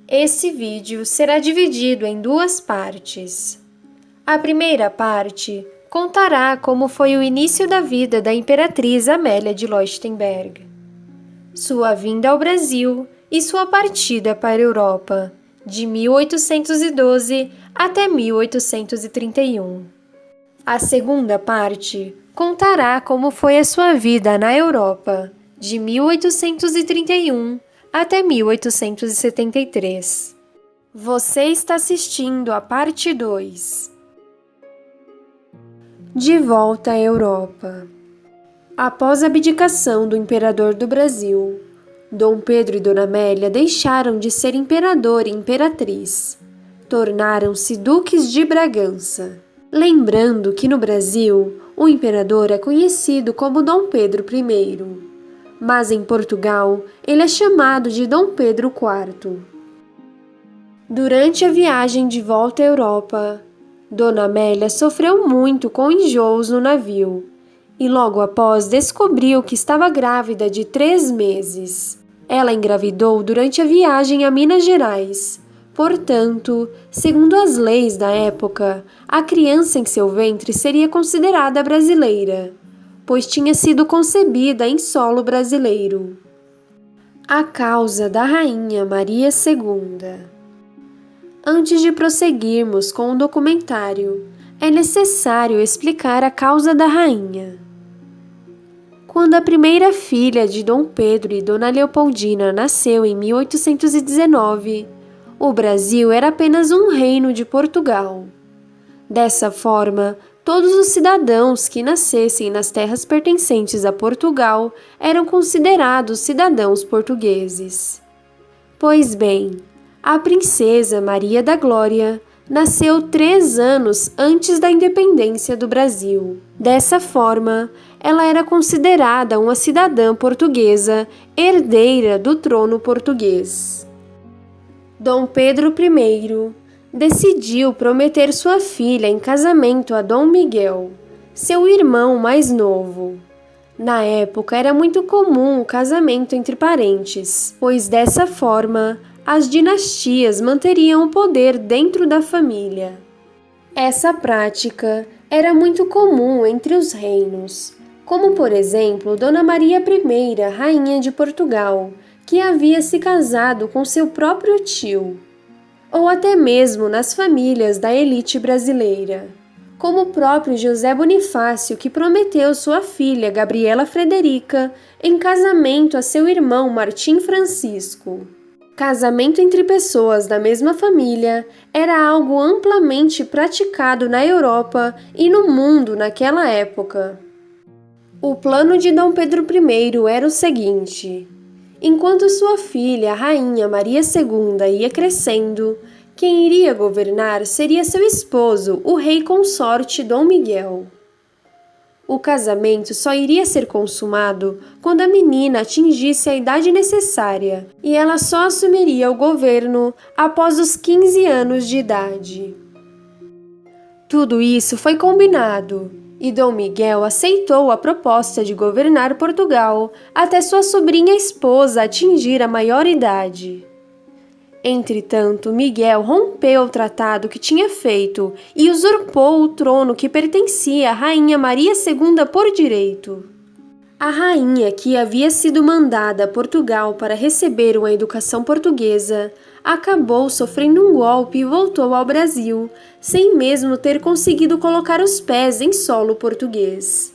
Esse vídeo será dividido em duas partes. A primeira parte contará como foi o início da vida da Imperatriz Amélia de Leuchtenberg, sua vinda ao Brasil e sua partida para a Europa, de 1812 até 1831. A segunda parte contará como foi a sua vida na Europa, de 1831 até 1873. Você está assistindo a parte 2. De volta à Europa. Após a abdicação do imperador do Brasil, Dom Pedro e Dona Amélia deixaram de ser imperador e imperatriz. Tornaram-se duques de Bragança. Lembrando que no Brasil, o imperador é conhecido como Dom Pedro I, mas em Portugal ele é chamado de Dom Pedro IV. Durante a viagem de volta à Europa, Dona Amélia sofreu muito com enjoos no navio e logo após descobriu que estava grávida de 3 meses. Ela engravidou durante a viagem a Minas Gerais. Portanto, segundo as leis da época, a criança em seu ventre seria considerada brasileira, pois tinha sido concebida em solo brasileiro. A causa da Rainha Maria II. Antes de prosseguirmos com o documentário, é necessário explicar a causa da rainha. Quando a primeira filha de Dom Pedro e Dona Leopoldina nasceu em 1819, o Brasil era apenas um reino de Portugal. Dessa forma, todos os cidadãos que nascessem nas terras pertencentes a Portugal eram considerados cidadãos portugueses. Pois bem, a princesa Maria da Glória nasceu 3 anos antes da independência do Brasil. Dessa forma, ela era considerada uma cidadã portuguesa, herdeira do trono português. Dom Pedro I decidiu prometer sua filha em casamento a Dom Miguel, seu irmão mais novo. Na época era muito comum o casamento entre parentes, pois dessa forma as dinastias manteriam o poder dentro da família. Essa prática era muito comum entre os reinos, como por exemplo Dona Maria I, rainha de Portugal, que havia se casado com seu próprio tio, ou até mesmo nas famílias da elite brasileira, como o próprio José Bonifácio, que prometeu sua filha Gabriela Frederica em casamento a seu irmão Martim Francisco. Casamento entre pessoas da mesma família era algo amplamente praticado na Europa e no mundo naquela época. O plano de Dom Pedro I era o seguinte: enquanto sua filha, a Rainha Maria II, ia crescendo, quem iria governar seria seu esposo, o rei consorte Dom Miguel. O casamento só iria ser consumado quando a menina atingisse a idade necessária e ela só assumiria o governo após os 15 anos de idade. Tudo isso foi combinado e Dom Miguel aceitou a proposta de governar Portugal até sua sobrinha esposa atingir a maioridade. Entretanto, Miguel rompeu o tratado que tinha feito e usurpou o trono que pertencia à Rainha Maria II por direito. A rainha, que havia sido mandada a Portugal para receber uma educação portuguesa, acabou sofrendo um golpe e voltou ao Brasil, sem mesmo ter conseguido colocar os pés em solo português.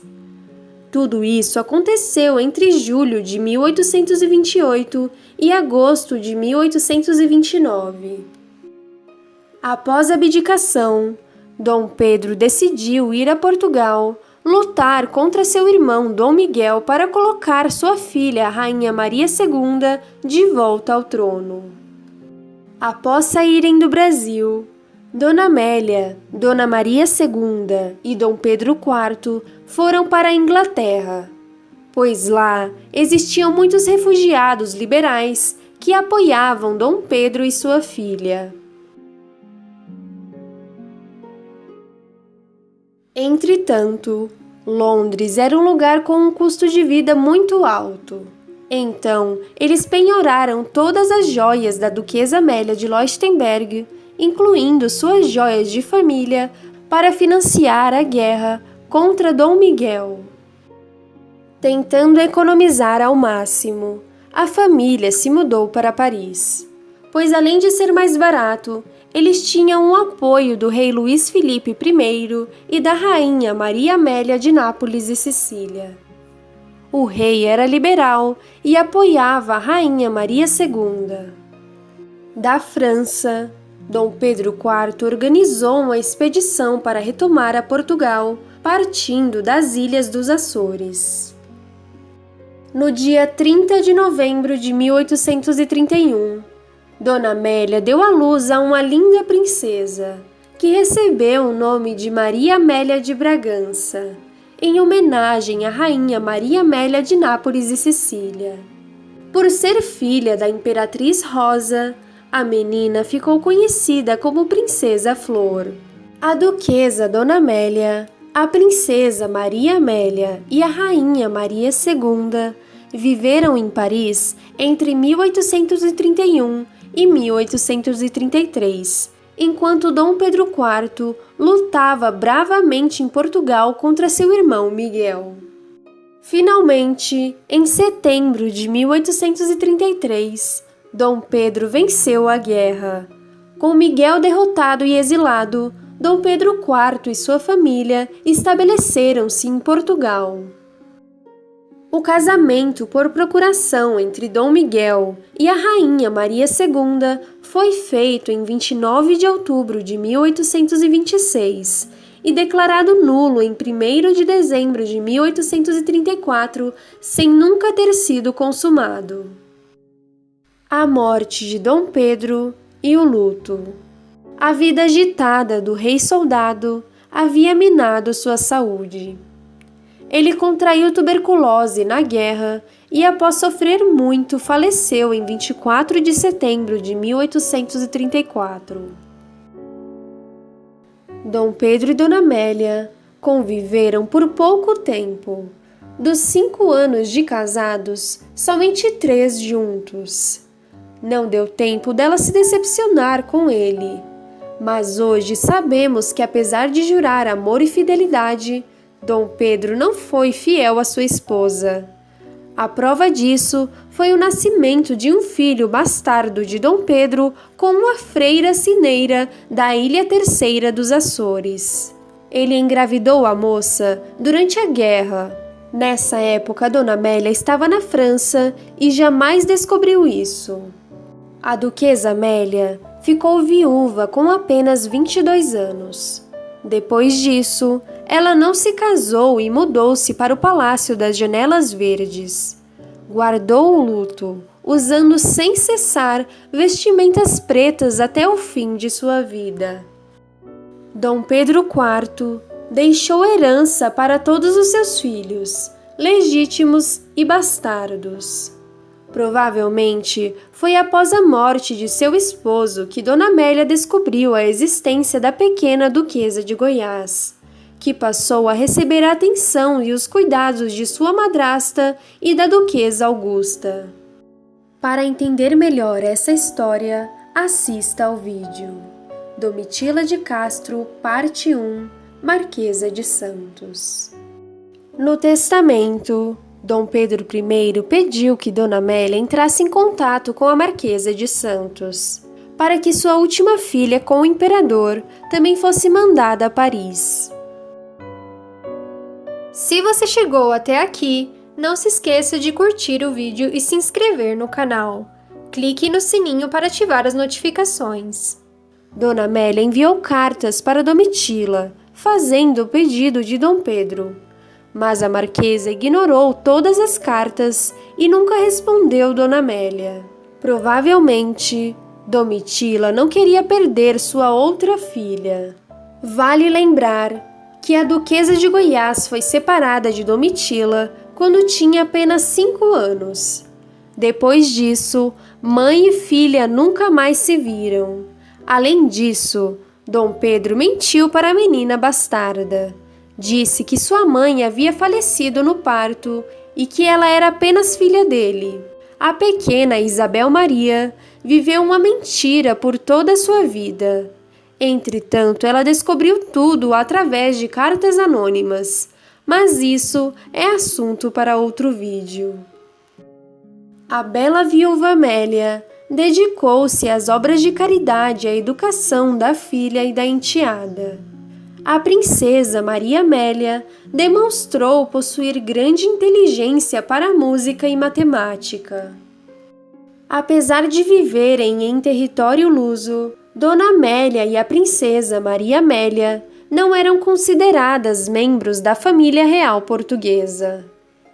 Tudo isso aconteceu entre julho de 1828 e agosto de 1829. Após a abdicação, Dom Pedro decidiu ir a Portugal, lutar contra seu irmão Dom Miguel para colocar sua filha, a Rainha Maria II, de volta ao trono. Após saírem do Brasil, Dona Amélia, Dona Maria II e Dom Pedro IV foram para a Inglaterra, pois lá existiam muitos refugiados liberais que apoiavam Dom Pedro e sua filha. Entretanto, Londres era um lugar com um custo de vida muito alto. Então, eles penhoraram todas as joias da Duquesa Amélia de Leuchtenberg, incluindo suas joias de família, para financiar a guerra contra Dom Miguel. Tentando economizar ao máximo, a família se mudou para Paris, pois além de ser mais barato, eles tinham o apoio do rei Luís Filipe I e da rainha Maria Amélia de Nápoles e Sicília. O rei era liberal e apoiava a rainha Maria II. Da França, Dom Pedro IV organizou uma expedição para retomar a Portugal, partindo das Ilhas dos Açores. No dia 30 de novembro de 1831, Dona Amélia deu à luz a uma linda princesa, que recebeu o nome de Maria Amélia de Bragança, em homenagem à rainha Maria Amélia de Nápoles e Sicília. Por ser filha da Imperatriz Rosa, a menina ficou conhecida como Princesa Flor. A duquesa Dona Amélia, a princesa Maria Amélia e a rainha Maria II viveram em Paris entre 1831 e 1833, enquanto Dom Pedro IV lutava bravamente em Portugal contra seu irmão Miguel. Finalmente, em setembro de 1833, Dom Pedro venceu a guerra. Com Miguel derrotado e exilado, Dom Pedro IV e sua família estabeleceram-se em Portugal. O casamento por procuração entre Dom Miguel e a rainha Maria II foi feito em 29 de outubro de 1826 e declarado nulo em 1º de dezembro de 1834, sem nunca ter sido consumado. A morte de Dom Pedro e o luto. A vida agitada do rei soldado havia minado sua saúde. Ele contraiu tuberculose na guerra e, após sofrer muito, faleceu em 24 de setembro de 1834. Dom Pedro e Dona Amélia conviveram por pouco tempo. Dos 5 anos de casados, somente 3 juntos. Não deu tempo dela se decepcionar com ele. Mas hoje sabemos que, apesar de jurar amor e fidelidade, Dom Pedro não foi fiel à sua esposa. A prova disso foi o nascimento de um filho bastardo de Dom Pedro com uma freira cineira da Ilha Terceira dos Açores. Ele engravidou a moça durante a guerra. Nessa época, Dona Amélia estava na França e jamais descobriu isso. A Duquesa Amélia ficou viúva com apenas 22 anos. Depois disso, ela não se casou e mudou-se para o Palácio das Janelas Verdes. Guardou o luto, usando sem cessar vestimentas pretas até o fim de sua vida. Dom Pedro IV deixou herança para todos os seus filhos, legítimos e bastardos. Provavelmente foi após a morte de seu esposo que Dona Amélia descobriu a existência da pequena Duquesa de Goiás, que passou a receber a atenção e os cuidados de sua madrasta e da Duquesa Augusta. Para entender melhor essa história, assista ao vídeo. Domitila de Castro, parte 1, Marquesa de Santos. No testamento, Dom Pedro I pediu que Dona Amélia entrasse em contato com a Marquesa de Santos, para que sua última filha com o imperador também fosse mandada a Paris. Se você chegou até aqui, não se esqueça de curtir o vídeo e se inscrever no canal. Clique no sininho para ativar as notificações. Dona Amélia enviou cartas para Domitila, fazendo o pedido de Dom Pedro. Mas a marquesa ignorou todas as cartas e nunca respondeu Dona Amélia. Provavelmente, Domitila não queria perder sua outra filha. Vale lembrar que a Duquesa de Goiás foi separada de Domitila quando tinha apenas 5 anos. Depois disso, mãe e filha nunca mais se viram. Além disso, Dom Pedro mentiu para a menina bastarda, Disse que sua mãe havia falecido no parto e que ela era apenas filha dele. A pequena Isabel Maria viveu uma mentira por toda a sua vida. Entretanto, ela descobriu tudo através de cartas anônimas, mas isso é assunto para outro vídeo. A bela viúva Amélia dedicou-se às obras de caridade e à educação da filha e da enteada. A princesa Maria Amélia demonstrou possuir grande inteligência para a música e matemática. Apesar de viverem em território luso, Dona Amélia e a princesa Maria Amélia não eram consideradas membros da família real portuguesa.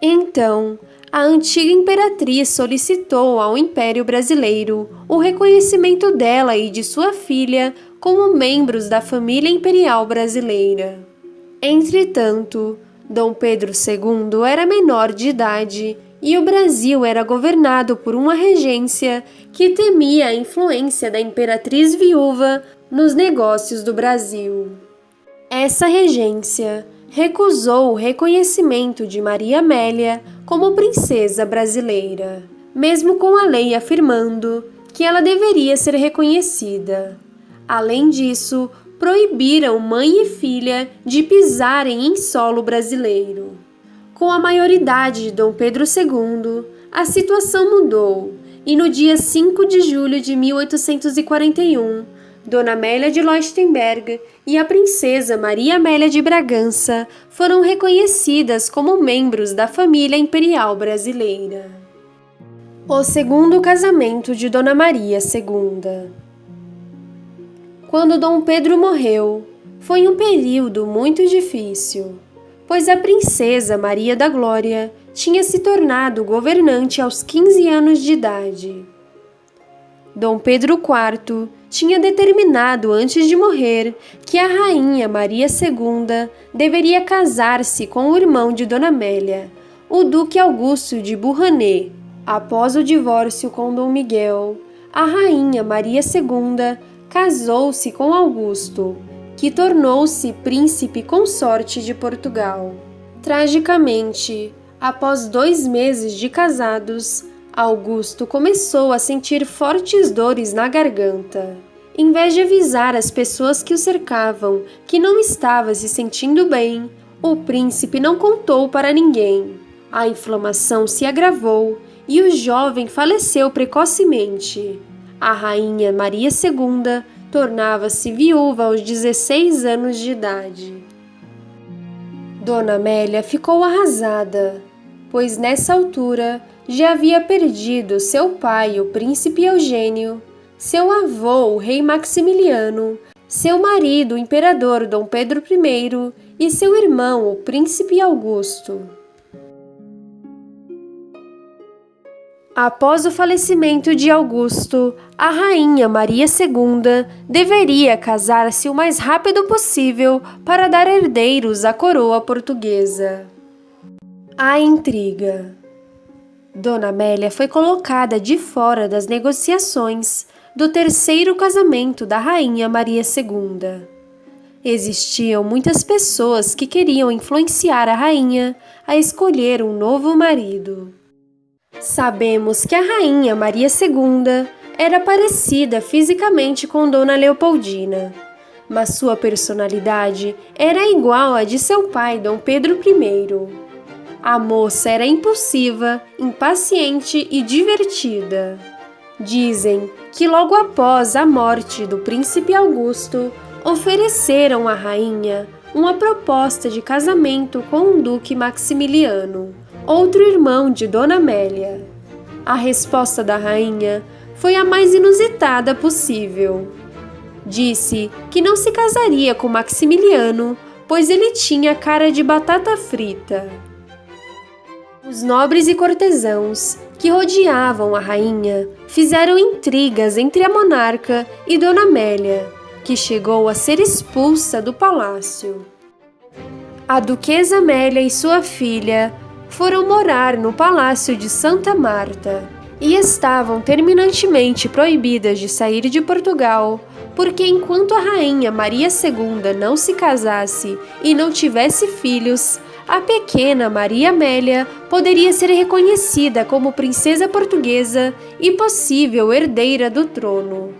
Então, a antiga imperatriz solicitou ao Império Brasileiro o reconhecimento dela e de sua filha como membros da família imperial brasileira. Entretanto, Dom Pedro II era menor de idade e o Brasil era governado por uma regência que temia a influência da imperatriz viúva nos negócios do Brasil. Essa regência recusou o reconhecimento de Maria Amélia como princesa brasileira, mesmo com a lei afirmando que ela deveria ser reconhecida. Além disso, proibiram mãe e filha de pisarem em solo brasileiro. Com a maioridade de Dom Pedro II, a situação mudou e no dia 5 de julho de 1841, Dona Amélia de Leuchtenberg e a princesa Maria Amélia de Bragança foram reconhecidas como membros da família imperial brasileira. O segundo casamento de Dona Maria II. Quando Dom Pedro morreu, foi um período muito difícil, pois a princesa Maria da Glória tinha se tornado governante aos 15 anos de idade. Dom Pedro IV tinha determinado antes de morrer que a rainha Maria II deveria casar-se com o irmão de Dona Amélia, o Duque Augusto de Beauharnais. Após o divórcio com Dom Miguel, a rainha Maria II casou-se com Augusto, que tornou-se príncipe consorte de Portugal. Tragicamente, após 2 meses de casados, Augusto começou a sentir fortes dores na garganta. Em vez de avisar as pessoas que o cercavam que não estava se sentindo bem, o príncipe não contou para ninguém. A inflamação se agravou e o jovem faleceu precocemente. A rainha Maria II tornava-se viúva aos 16 anos de idade. Dona Amélia ficou arrasada, pois nessa altura já havia perdido seu pai, o príncipe Eugênio, seu avô, o rei Maximiliano, seu marido, o imperador Dom Pedro I, e seu irmão, o príncipe Augusto. Após o falecimento de Augusto, a rainha Maria II deveria casar-se o mais rápido possível para dar herdeiros à coroa portuguesa. A intriga. Dona Amélia foi colocada de fora das negociações do terceiro casamento da rainha Maria II. Existiam muitas pessoas que queriam influenciar a rainha a escolher um novo marido. Sabemos que a rainha Maria II era parecida fisicamente com Dona Leopoldina, mas sua personalidade era igual à de seu pai, Dom Pedro I. A moça era impulsiva, impaciente e divertida. Dizem que logo após a morte do príncipe Augusto, ofereceram à rainha uma proposta de casamento com o duque Maximiliano, outro irmão de Dona Amélia. A resposta da rainha foi a mais inusitada possível. Disse que não se casaria com Maximiliano, pois ele tinha cara de batata frita. Os nobres e cortesãos que rodeavam a rainha fizeram intrigas entre a monarca e Dona Amélia, que chegou a ser expulsa do palácio. A duquesa Amélia e sua filha foram morar no Palácio de Santa Marta e estavam terminantemente proibidas de sair de Portugal porque enquanto a rainha Maria II não se casasse e não tivesse filhos, a pequena Maria Amélia poderia ser reconhecida como princesa portuguesa e possível herdeira do trono.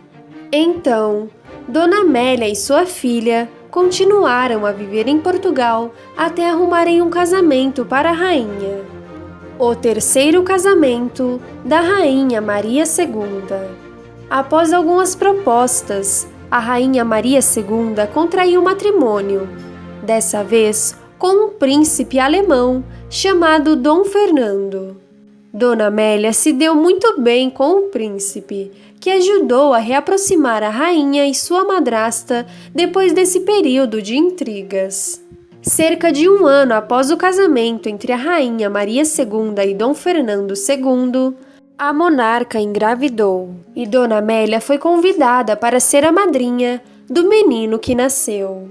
Então, Dona Amélia e sua filha continuaram a viver em Portugal até arrumarem um casamento para a rainha. O terceiro casamento da rainha Maria II. Após algumas propostas, a rainha Maria II contraiu matrimônio, dessa vez com um príncipe alemão chamado Dom Fernando. Dona Amélia se deu muito bem com o príncipe, que ajudou a reaproximar a rainha e sua madrasta depois desse período de intrigas. Cerca de um ano após o casamento entre a rainha Maria II e Dom Fernando II, a monarca engravidou e Dona Amélia foi convidada para ser a madrinha do menino que nasceu.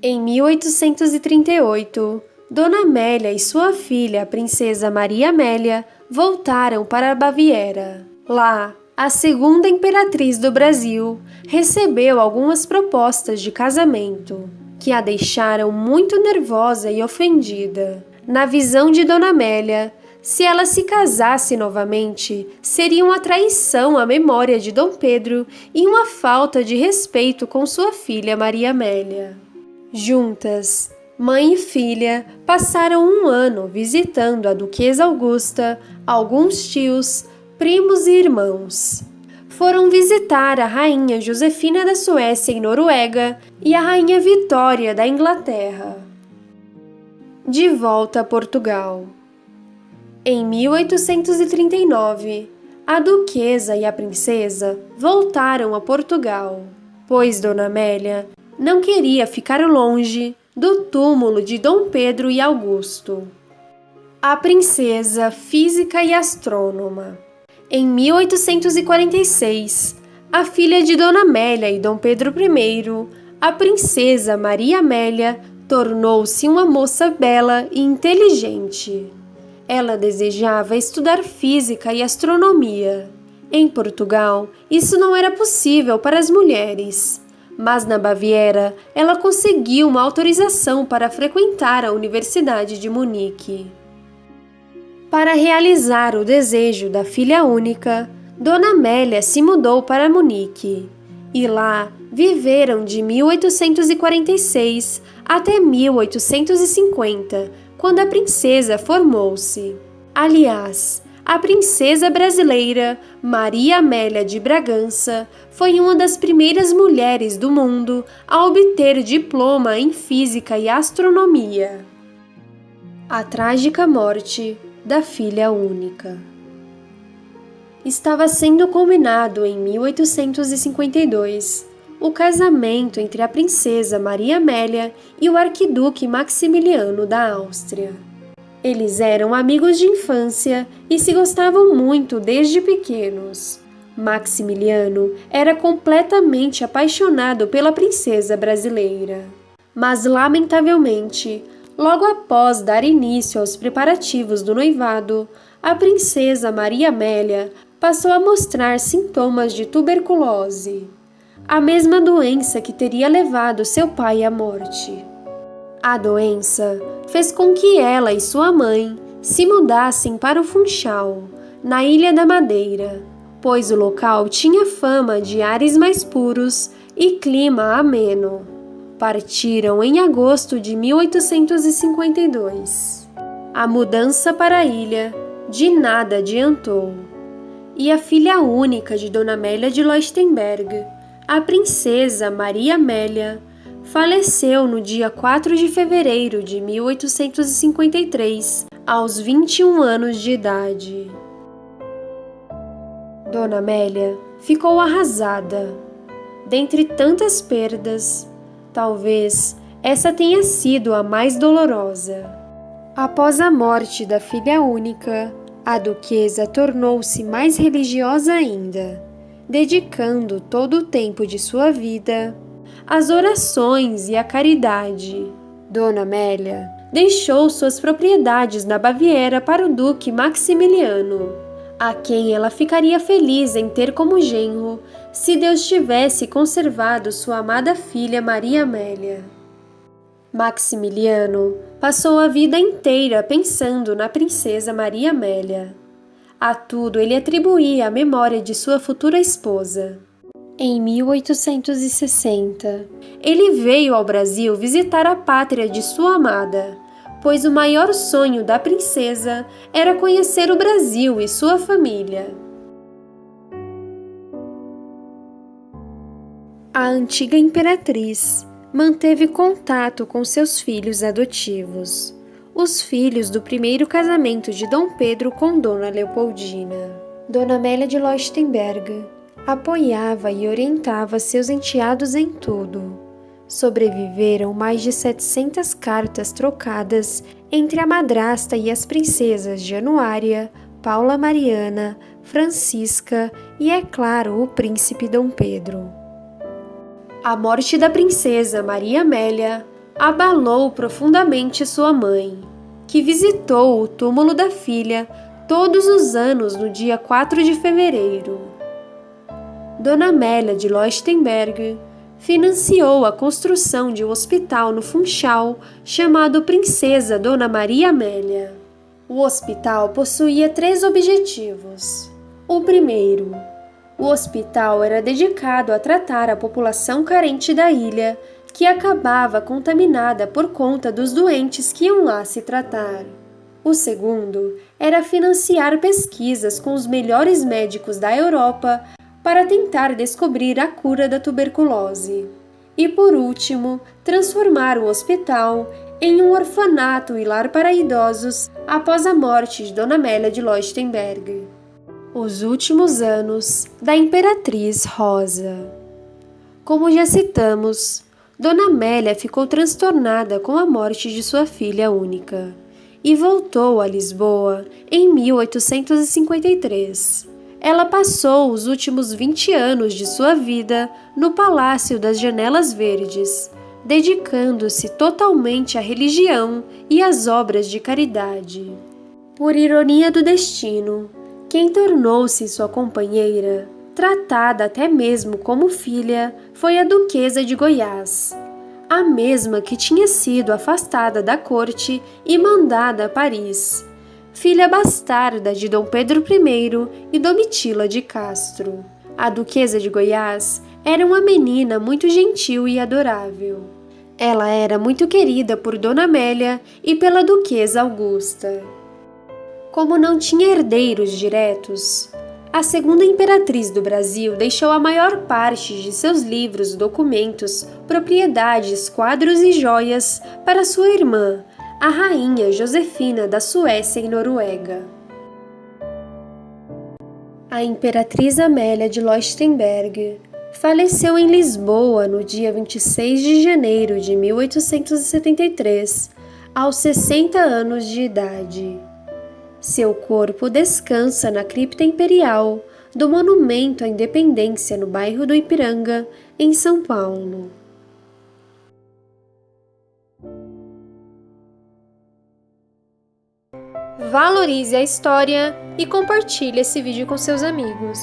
Em 1838, Dona Amélia e sua filha, a princesa Maria Amélia, voltaram para a Baviera. Lá, a segunda imperatriz do Brasil recebeu algumas propostas de casamento, que a deixaram muito nervosa e ofendida. Na visão de Dona Amélia, se ela se casasse novamente, seria uma traição à memória de Dom Pedro e uma falta de respeito com sua filha Maria Amélia. Juntas, mãe e filha passaram um ano visitando a Duquesa Augusta, alguns tios, primos e irmãos. Foram visitar a Rainha Josefina da Suécia e Noruega e a Rainha Vitória da Inglaterra. De volta a Portugal. Em 1839, a duquesa e a princesa voltaram a Portugal, pois Dona Amélia não queria ficar longe do túmulo de Dom Pedro e Augusto. A princesa, física e astrônoma. Em 1846, a filha de Dona Amélia e Dom Pedro I, a princesa Maria Amélia, tornou-se uma moça bela e inteligente. Ela desejava estudar física e astronomia. Em Portugal, isso não era possível para as mulheres, mas na Baviera, ela conseguiu uma autorização para frequentar a Universidade de Munique. Para realizar o desejo da filha única, Dona Amélia se mudou para Munique, e lá viveram de 1846 até 1850, quando a princesa formou-se. Aliás, a princesa brasileira Maria Amélia de Bragança foi uma das primeiras mulheres do mundo a obter diploma em física e astronomia. A trágica morte da filha única. Estava sendo combinado em 1852 o casamento entre a princesa Maria Amélia e o arquiduque Maximiliano da Áustria. Eles eram amigos de infância e se gostavam muito desde pequenos. Maximiliano era completamente apaixonado pela princesa brasileira. Mas, lamentavelmente, logo após dar início aos preparativos do noivado, a princesa Maria Amélia passou a mostrar sintomas de tuberculose, a mesma doença que teria levado seu pai à morte. A doença fez com que ela e sua mãe se mudassem para o Funchal, na Ilha da Madeira, pois o local tinha fama de ares mais puros e clima ameno. Partiram em agosto de 1852. A mudança para a ilha de nada adiantou, e a filha única de Dona Amélia de Leuchtenberg, a princesa Maria Amélia, faleceu no dia 4 de fevereiro de 1853, aos 21 anos de idade. Dona Amélia ficou arrasada. Dentre tantas perdas, talvez essa tenha sido a mais dolorosa. Após a morte da filha única, a duquesa tornou-se mais religiosa ainda, dedicando todo o tempo de sua vida às orações e à caridade. Dona Amélia deixou suas propriedades na Baviera para o duque Maximiliano, a quem ela ficaria feliz em ter como genro se Deus tivesse conservado sua amada filha Maria Amélia. Maximiliano passou a vida inteira pensando na princesa Maria Amélia. A tudo ele atribuía a memória de sua futura esposa. Em 1860, ele veio ao Brasil visitar a pátria de sua amada, pois o maior sonho da princesa era conhecer o Brasil e sua família. A antiga imperatriz manteve contato com seus filhos adotivos, os filhos do primeiro casamento de Dom Pedro com Dona Leopoldina. Dona Amélia de Leuchtenberg apoiava e orientava seus enteados em tudo. Sobreviveram mais de 700 cartas trocadas entre a madrasta e as princesas Januária, Paula Mariana, Francisca e, é claro, o príncipe Dom Pedro. A morte da princesa Maria Amélia abalou profundamente sua mãe, que visitou o túmulo da filha todos os anos no dia 4 de fevereiro. Dona Amélia de Leuchtenberg financiou a construção de um hospital no Funchal chamado Princesa Dona Maria Amélia. O hospital possuía 3 objetivos. O primeiro, o hospital era dedicado a tratar a população carente da ilha, que acabava contaminada por conta dos doentes que iam lá se tratar. O segundo era financiar pesquisas com os melhores médicos da Europa para tentar descobrir a cura da tuberculose. E por último, transformar o hospital em um orfanato e lar para idosos após a morte de Dona Amélia de Leuchtenberg. Os últimos anos da Imperatriz Rosa. Como já citamos, Dona Amélia ficou transtornada com a morte de sua filha única e voltou a Lisboa em 1853. Ela passou os últimos 20 anos de sua vida no Palácio das Janelas Verdes, dedicando-se totalmente à religião e às obras de caridade. Por ironia do destino, quem tornou-se sua companheira, tratada até mesmo como filha, foi a Duquesa de Goiás, a mesma que tinha sido afastada da corte e mandada a Paris, filha bastarda de Dom Pedro I e Domitila de Castro. A Duquesa de Goiás era uma menina muito gentil e adorável. Ela era muito querida por Dona Amélia e pela Duquesa Augusta. Como não tinha herdeiros diretos, a segunda imperatriz do Brasil deixou a maior parte de seus livros, documentos, propriedades, quadros e joias para sua irmã, a rainha Josefina da Suécia e Noruega. A Imperatriz Amélia de Leuchtenberg faleceu em Lisboa no dia 26 de janeiro de 1873, aos 60 anos de idade. Seu corpo descansa na cripta imperial do Monumento à Independência no bairro do Ipiranga, em São Paulo. Valorize a história e compartilhe esse vídeo com seus amigos.